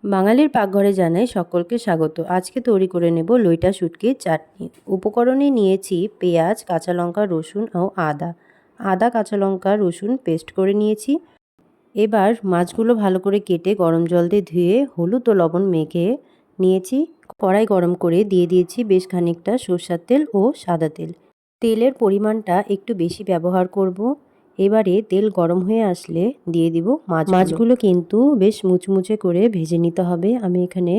বাঙালির পাকঘরে জানাই সকলকে স্বাগত। আজকে তৈরি করে নেব লইটা শুটকির চাটনি। উপকরণে নিয়েছি পেঁয়াজ, কাঁচা লঙ্কা, রসুন ও আদা। আদা, কাঁচা লঙ্কা, রসুন পেস্ট করে নিয়েছি। এবার মাছগুলো ভালো করে কেটে গরম জল দিয়ে ধুয়ে হলুদ ও লবণ মেখে নিয়েছি। কড়াই গরম করে দিয়ে দিয়েছি বেশ খানিকটা সরষের তেল ও সাদা তেল। তেলের পরিমাণটা একটু বেশি ব্যবহার করব। এবারে তেল গরম হয়ে আসলে দিয়ে দিব মাছগুলো কিন্তু বেশ মুচমুচে করে ভেজে নিতে হবে। আমি এখানে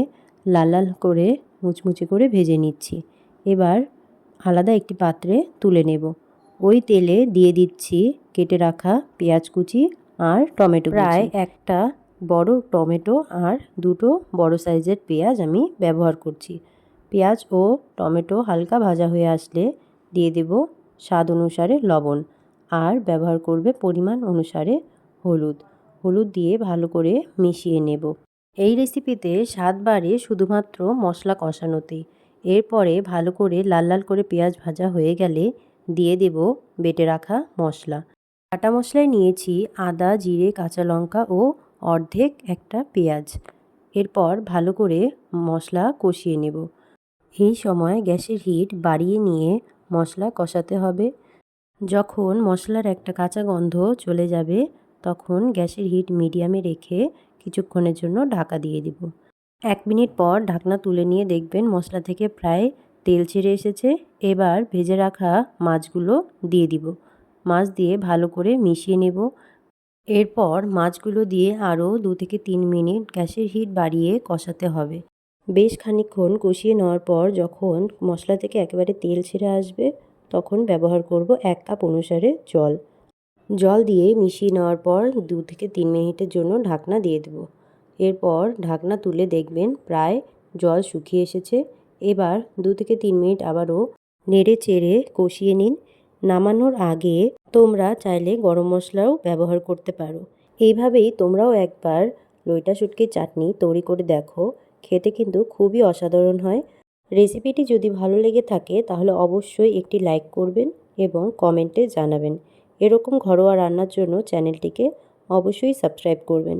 লাল লাল করে মুচমুচে করে ভেজে নিচ্ছি। এবার আলাদা একটি পাত্রে তুলে নেব। ওই তেলে দিয়ে দিচ্ছি কেটে রাখা পেঁয়াজ কুচি আর টমেটো কুচি। প্রায় একটা বড় টমেটো আর দুটো বড় সাইজের পেঁয়াজ আমি ব্যবহার করছি। পেঁয়াজ ও টমেটো হালকা ভাজা হয়ে আসলে দিয়ে দেব স্বাদ অনুসারে লবণ আর ব্যবহার করবে পরিমাণ অনুসারে হলুদ দিয়ে ভালো করে মিশিয়ে নেব। এই রেসিপিতে স্বাদ বাড়ে শুধুমাত্র মশলা কষানোতেই। এরপরে ভালো করে লাল লাল করে পেঁয়াজ ভাজা হয়ে গেলে দিয়ে দেব বেটে রাখা মশলা। বাটা মশলায় নিয়েছি আদা, জিরে, কাঁচা লঙ্কা ও অর্ধেক একটা পেঁয়াজ। এরপর ভালো করে মশলা কষিয়ে নেব। এই সময় গ্যাসের হিট বাড়িয়ে নিয়ে মশলা কষাতে হবে। যখন মশলার একটা কাঁচা গন্ধ চলে যাবে তখন গ্যাসের হিট মিডিয়ামে রেখে কিছুক্ষণের জন্য ঢাকা দিয়ে দেব। 1 মিনিট পর ঢাকনা তুলে নিয়ে দেখবেন মশলা থেকে প্রায় তেল ছেড়ে এসেছে। এবার ভেজে রাখা মাছগুলো দিয়ে দিব। মাছ দিয়ে ভালো করে মিশিয়ে নেব। এরপর মাছগুলো দিয়ে আরও 2 থেকে 3 মিনিট গ্যাসের হিট বাড়িয়ে কষাতে হবে। বেশ খানিকক্ষণ কষিয়ে নেওয়ার পর যখন মশলা থেকে একেবারে তেল ছেড়ে আসবে তখন ব্যবহার করব 1 কাপ অনুসারে জল দিয়ে মিশিয়ে নেওয়ার পর 2 থেকে 3 মিনিটের জন্য ঢাকনা দিয়ে দেব। এরপর ঢাকনা তুলে দেখবেন প্রায় জল শুকিয়ে এসেছে। এবার 2 থেকে 3 মিনিট আবারও নেড়ে চেড়ে কষিয়ে নিন। নামানোর আগে তোমরা চাইলে গরম মশলাও ব্যবহার করতে পারো। এইভাবেই তোমরাও একবার লইটা শুটকির চাটনি তৈরি করে দেখো। খেতে কিন্তু খুবই অসাধারণ হয়। রেসিপিটি যদি ভালো লেগে থাকে তাহলে অবশ্যই একটি লাইক করবেন এবং কমেন্টে জানাবেন। এরকম ঘরোয়া রান্নার জন্য চ্যানেলটিকে অবশ্যই সাবস্ক্রাইব করবেন।